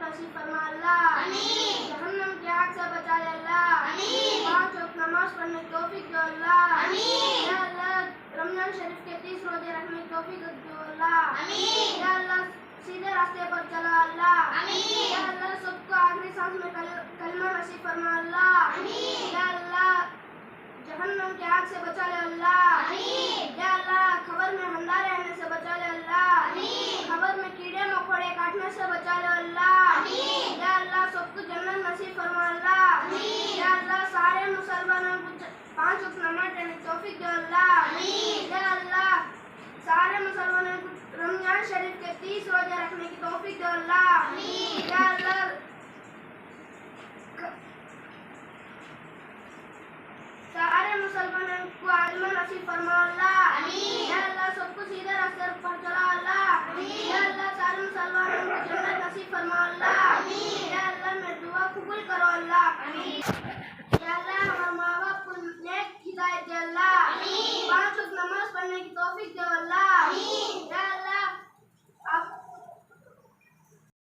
जन्नत नसीब फरमा अल्लाह, जहन्नम की आग से बचा ले अल्लाह, 5 वक्त नमाज पढ़ने की तौफीक दो अल्लाह, या अल्लाह रमजान शरीफ के 30 रोजे रखने की तौफीक दो अल्लाह, या अल्लाह सीधे रास्ते पर चला अल्लाह, या अल्लाह सबको आखिरी सांस में कलमा नसीब फरमा अल्लाह, या अल्लाह जहन्नम की आग से बचा ले अल्लाह, या अल्लाह खबर में अंधारे आने से बचा ले अल्लाह, खबर में कीड़े मकोड़े काटने से बचा ले अल्लाह, या अल्लाह सबको जन्नत नसीब फरमा अल्लाह, या अल्लाह सारे मुसलमानों को 5 वक्त नमाज पढ़ने की तौफीक दे अल्लाह, या अल्लाह सारे मुसलमानों को रमजान शरीफ के 30 रोजे रखने की तौफीक दे अल्लाह।